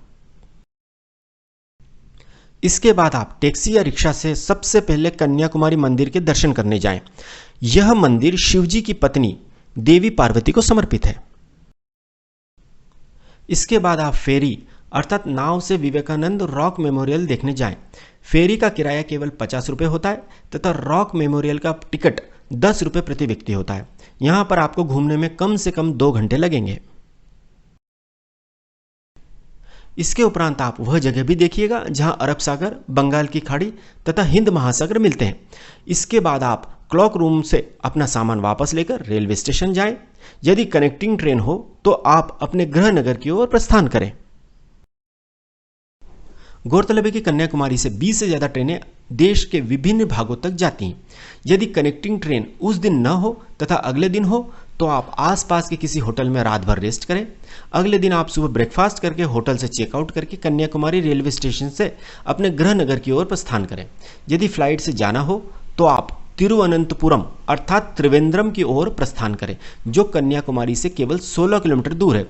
इसके बाद आप टैक्सी या रिक्शा से सबसे पहले कन्याकुमारी मंदिर के दर्शन करने जाएं। यह मंदिर शिवजी की पत्नी देवी पार्वती को समर्पित है। इसके बाद आप फेरी अर्थात नाव से विवेकानंद रॉक मेमोरियल देखने जाएं। फेरी का किराया केवल 50 रुपये होता है तथा रॉक मेमोरियल का टिकट 10 रुपये प्रति व्यक्ति होता है। यहां पर आपको घूमने में कम से कम 2 घंटे लगेंगे। इसके उपरांत आप वह जगह भी देखिएगा जहां अरब सागर, बंगाल की खाड़ी तथा हिंद महासागर मिलते हैं। इसके बाद आप क्लॉक रूम से अपना सामान वापस लेकर रेलवे स्टेशन जाएं। यदि कनेक्टिंग ट्रेन हो तो आप अपने गृह नगर की ओर प्रस्थान करें। गौरतलब है कि कन्याकुमारी से 20 से ज़्यादा ट्रेनें देश के विभिन्न भागों तक जाती हैं। यदि कनेक्टिंग ट्रेन उस दिन न हो तथा अगले दिन हो तो आप आसपास के किसी होटल में रात भर रेस्ट करें। अगले दिन आप सुबह ब्रेकफास्ट करके होटल से चेकआउट करके कन्याकुमारी रेलवे स्टेशन से अपने गृह नगर की ओर प्रस्थान करें। यदि फ्लाइट से जाना हो तो आप तिरुवनंतपुरम अर्थात त्रिवेंद्रम की ओर प्रस्थान करें, जो कन्याकुमारी से केवल 16 किलोमीटर दूर है।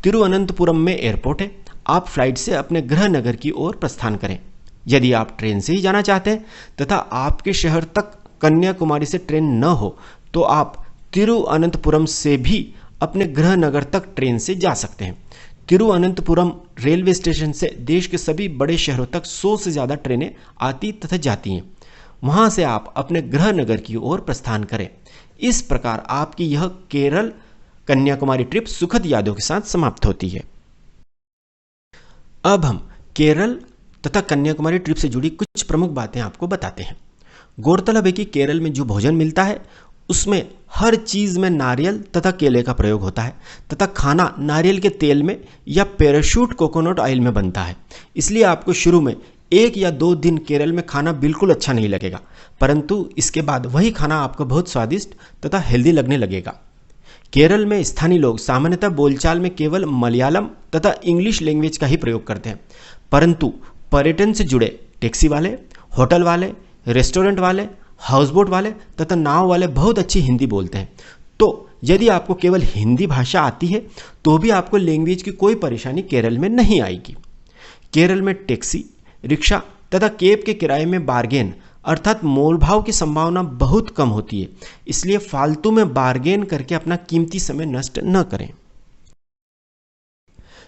तिरुवनंतपुरम में एयरपोर्ट है। आप फ्लाइट से अपने गृह नगर की ओर प्रस्थान करें। यदि आप ट्रेन से ही जाना चाहते हैं तथा आपके शहर तक कन्याकुमारी से ट्रेन न हो तो आप तिरुवनंतपुरम से भी अपने गृह नगर तक ट्रेन से जा सकते हैं। तिरुवनंतपुरम रेलवे स्टेशन से देश के सभी बड़े शहरों तक 100 से ज़्यादा ट्रेनें आती तथा जाती हैं। वहां से आप अपने गृह नगर की ओर प्रस्थान करें। इस प्रकार आपकी यह केरल कन्याकुमारी ट्रिप सुखद यादों के साथ समाप्त होती है। अब हम केरल तथा कन्याकुमारी ट्रिप से जुड़ी कुछ प्रमुख बातें आपको बताते हैं। गौरतलब है कि केरल में जो भोजन मिलता है उसमें हर चीज़ में नारियल तथा केले का प्रयोग होता है तथा खाना नारियल के तेल में या पैराशूट कोकोनट ऑयल में बनता है। इसलिए आपको शुरू में 1 या 2 दिन केरल में खाना बिल्कुल अच्छा नहीं लगेगा, परंतु इसके बाद वही खाना आपको बहुत स्वादिष्ट तथा हेल्दी लगने लगेगा। केरल में स्थानीय लोग सामान्यतः बोलचाल में केवल मलयालम तथा इंग्लिश लैंग्वेज का ही प्रयोग करते हैं, परंतु पर्यटन से जुड़े टैक्सी वाले, होटल वाले, रेस्टोरेंट वाले, हाउसबोट वाले तथा नाव वाले बहुत अच्छी हिंदी बोलते हैं। तो यदि आपको केवल हिंदी भाषा आती है तो भी आपको लैंग्वेज की कोई परेशानी केरल में नहीं आएगी। केरल में टैक्सी, रिक्शा तथा कैब के किराए में बार्गेन अर्थात मोलभाव की संभावना बहुत कम होती है। इसलिए फालतू में बार्गेन करके अपना कीमती समय नष्ट न करें।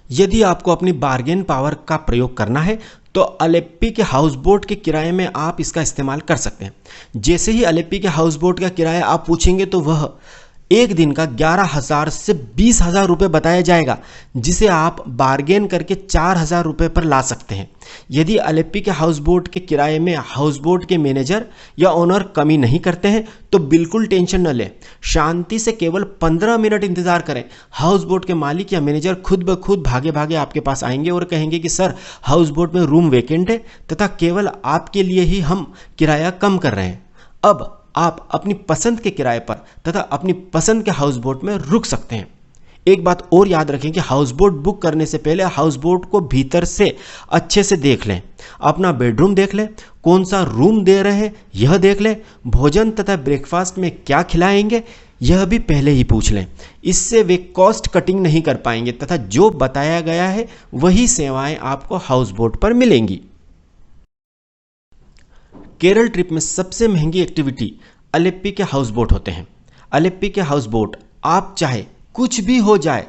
यदि आपको अपनी बार्गेन पावर का प्रयोग करना है तो अलेप्पी के हाउस बोट के किराए में आप इसका इस्तेमाल कर सकते हैं। जैसे ही अलेप्पी के हाउस बोट का किराया आप पूछेंगे तो वह एक दिन का 11,000 से 20,000 रुपये बताया जाएगा, जिसे आप बार्गेन करके 4,000 रुपये पर ला सकते हैं। यदि अलेप्पी के हाउस बोट के किराए में हाउस बोट के मैनेजर या ओनर कमी नहीं करते हैं तो बिल्कुल टेंशन न लें, शांति से केवल 15 मिनट इंतजार करें। हाउस बोट के मालिक या मैनेजर खुद ब खुद भागे भागे आपके पास आएंगे और कहेंगे कि सर, हाउस बोट में रूम वेकेंट है तथा केवल आपके लिए ही हम किराया कम कर रहे हैं। अब आप अपनी पसंद के किराए पर तथा अपनी पसंद के हाउस बोट में रुक सकते हैं। एक बात और याद रखें कि हाउस बोट बुक करने से पहले हाउस बोट को भीतर से अच्छे से देख लें। अपना बेडरूम देख लें, कौन सा रूम दे रहे हैं यह देख लें, भोजन तथा ब्रेकफास्ट में क्या खिलाएंगे यह भी पहले ही पूछ लें। इससे वे कॉस्ट कटिंग नहीं कर पाएंगे तथा जो बताया गया है वही सेवाएं आपको हाउस बोट पर मिलेंगी। केरल ट्रिप में सबसे महंगी एक्टिविटी अलेप्पी के हाउस बोट होते हैं। अलेप्पी के हाउस बोट आप चाहे कुछ भी हो जाए,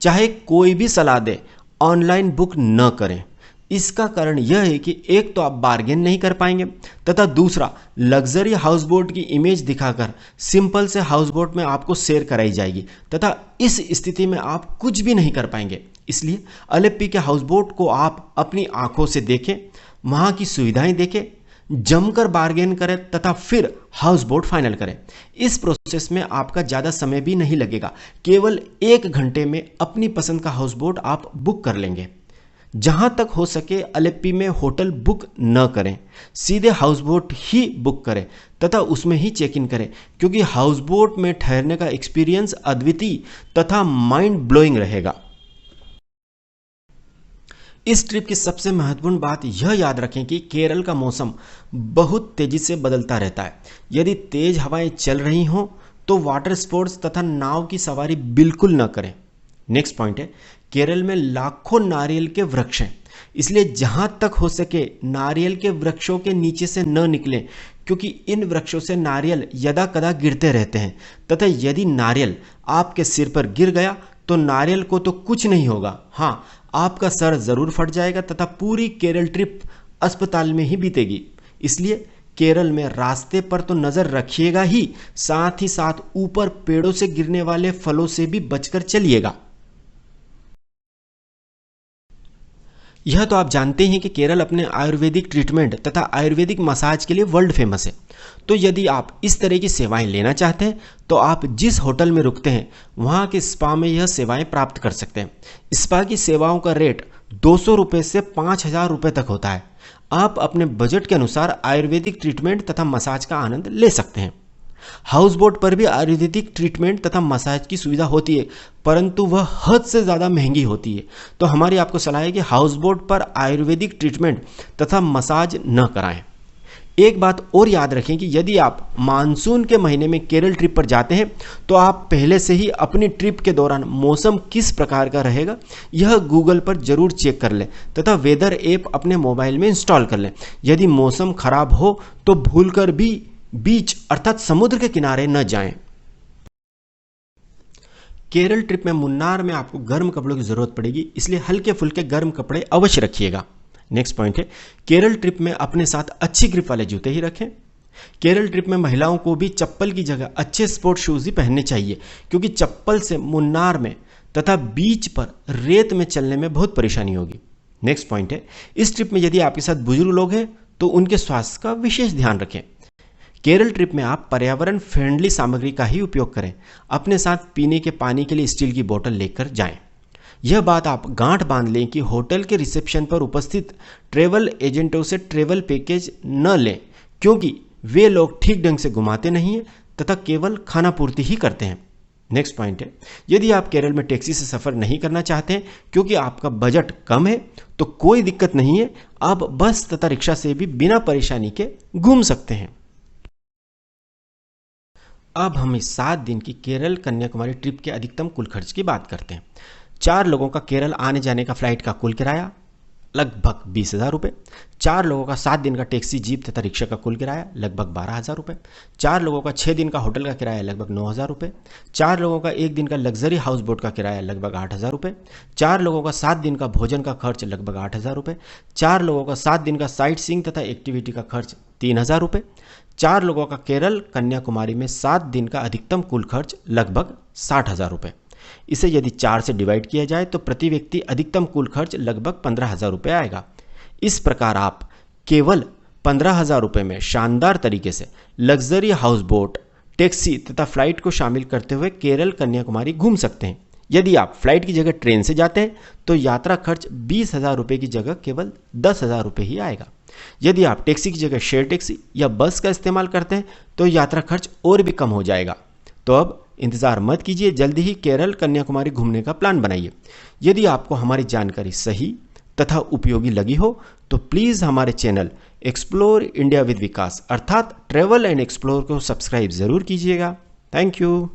चाहे कोई भी सलाह दे, ऑनलाइन बुक न करें। इसका कारण यह है कि एक तो आप बार्गेन नहीं कर पाएंगे तथा दूसरा लग्जरी हाउस बोट की इमेज दिखाकर सिंपल से हाउस बोट में आपको शेयर कराई जाएगी तथा इस स्थिति में आप कुछ भी नहीं कर पाएंगे। इसलिए अलेप्पी के हाउस बोट को आप अपनी आंखों से देखें, वहाँ की सुविधाएं देखें, जमकर बार्गेन करें तथा फिर हाउस बोट फाइनल करें। इस प्रोसेस में आपका ज़्यादा समय भी नहीं लगेगा, केवल 1 घंटे में अपनी पसंद का हाउस बोट आप बुक कर लेंगे। जहां तक हो सके अलेप्पी में होटल बुक न करें, सीधे हाउस बोट ही बुक करें तथा उसमें ही चेक इन करें, क्योंकि हाउस बोट में ठहरने का एक्सपीरियंस अद्वितीय तथा माइंड ब्लोइंग रहेगा। इस ट्रिप की सबसे महत्वपूर्ण बात यह याद रखें कि केरल का मौसम बहुत तेजी से बदलता रहता है। यदि तेज हवाएं चल रही हों तो वाटर स्पोर्ट्स तथा नाव की सवारी बिल्कुल न करें। नेक्स्ट पॉइंट है, केरल में लाखों नारियल के वृक्ष हैं, इसलिए जहां तक हो सके नारियल के वृक्षों के नीचे से न निकलें, क्योंकि इन वृक्षों से नारियल यदा कदा गिरते रहते हैं तथा यदि नारियल आपके सिर पर गिर गया तो नारियल को तो कुछ नहीं होगा, हाँ आपका सर जरूर फट जाएगा तथा पूरी केरल ट्रिप अस्पताल में ही बीतेगी। इसलिए केरल में रास्ते पर तो नजर रखिएगा ही साथ ऊपर पेड़ों से गिरने वाले फलों से भी बचकर चलिएगा। यह तो आप जानते हैं कि केरल अपने आयुर्वेदिक ट्रीटमेंट तथा आयुर्वेदिक मसाज के लिए वर्ल्ड फेमस है। तो यदि आप इस तरह की सेवाएं लेना चाहते हैं तो आप जिस होटल में रुकते हैं वहां के स्पा में यह सेवाएं प्राप्त कर सकते हैं। स्पा की सेवाओं का रेट 200 रुपये से 5000 रुपये तक होता है। आप अपने बजट के अनुसार आयुर्वेदिक ट्रीटमेंट तथा मसाज का आनंद ले सकते हैं। हाउस बोट पर भी आयुर्वेदिक ट्रीटमेंट तथा मसाज की सुविधा होती है, परंतु वह हद से ज़्यादा महंगी होती है। तो हमारी आपको सलाह है कि हाउस बोट पर आयुर्वेदिक ट्रीटमेंट तथा मसाज न कराएं। एक बात और याद रखें कि यदि आप मानसून के महीने में केरल ट्रिप पर जाते हैं तो आप पहले से ही अपनी ट्रिप के दौरान मौसम किस प्रकार का रहेगा यह गूगल पर जरूर चेक कर लें तथा वेदर ऐप अपने मोबाइल में इंस्टॉल कर लें। यदि मौसम खराब हो तो भूलकर भी बीच अर्थात समुद्र के किनारे न जाएं। केरल ट्रिप में मुन्नार में आपको गर्म कपड़ों की जरूरत पड़ेगी, इसलिए हल्के फुल्के गर्म कपड़े अवश्य रखिएगा। नेक्स्ट पॉइंट है, केरल ट्रिप में अपने साथ अच्छी ग्रिप वाले जूते ही रखें। केरल ट्रिप में महिलाओं को भी चप्पल की जगह अच्छे स्पोर्ट शूज ही पहनने चाहिए, क्योंकि चप्पल से मुन्नार में तथा बीच पर रेत में चलने में बहुत परेशानी होगी। नेक्स्ट पॉइंट है, इस ट्रिप में यदि आपके साथ बुजुर्ग लोग हैं तो उनके स्वास्थ्य का विशेष ध्यान रखें। केरल ट्रिप में आप पर्यावरण फ्रेंडली सामग्री का ही उपयोग करें। अपने साथ पीने के पानी के लिए स्टील की बोतल लेकर जाएं। यह बात आप गांठ बांध लें कि होटल के रिसेप्शन पर उपस्थित ट्रेवल एजेंटों से ट्रेवल पैकेज न लें, क्योंकि वे लोग ठीक ढंग से घुमाते नहीं हैं तथा केवल खाना पूर्ति ही करते हैं। नेक्स्ट पॉइंट है, यदि आप केरल में टैक्सी से सफ़र नहीं करना चाहते हैं क्योंकि आपका बजट कम है तो कोई दिक्कत नहीं है, आप बस तथा रिक्शा से भी बिना परेशानी के घूम सकते हैं। अब हम इस 7 दिन की केरल कन्याकुमारी ट्रिप के अधिकतम कुल खर्च की बात करते हैं। 4 लोगों का केरल आने जाने का फ्लाइट का कुल किराया लगभग 20,000 रुपये। 4 लोगों का 7 दिन का टैक्सी जीप तथा रिक्शा का कुल किराया लगभग 12,000 रुपये। 4 लोगों का 6 दिन का होटल का किराया लगभग 9,000 रुपये। 4 लोगों का 1 दिन का लग्जरी हाउस बोट का किराया लगभग 8,000 रुपये। 4 लोगों का 7 दिन का भोजन का खर्च लगभग 8,000 रुपये। 4 लोगों का 7 दिन का साइट सीइंग तथा एक्टिविटी का खर्च 3,000 रुपये। 4 लोगों का केरल कन्याकुमारी में 7 दिन का अधिकतम कुल खर्च लगभग 60,000 रुपये। इसे यदि 4 से डिवाइड किया जाए तो प्रति व्यक्ति अधिकतम कुल खर्च लगभग 15,000 रुपये आएगा। इस प्रकार आप केवल 15,000 रुपये में शानदार तरीके से लग्जरी हाउस बोट, टैक्सी तथा फ्लाइट को शामिल करते हुए केरल कन्याकुमारी घूम सकते हैं। यदि आप फ्लाइट की जगह ट्रेन से जाते हैं तो यात्रा खर्च 20,000 रुपये की जगह केवल 10,000 रुपये ही आएगा। यदि आप टैक्सी की जगह शेयर टैक्सी या बस का इस्तेमाल करते हैं तो यात्रा खर्च और भी कम हो जाएगा। तो अब इंतज़ार मत कीजिए, जल्दी ही केरल कन्याकुमारी घूमने का प्लान बनाइए। यदि आपको हमारी जानकारी सही तथा उपयोगी लगी हो तो प्लीज़ हमारे चैनल एक्सप्लोर इंडिया विद विकास अर्थात ट्रैवल एंड एक्सप्लोर को सब्सक्राइब ज़रूर कीजिएगा। Thank you.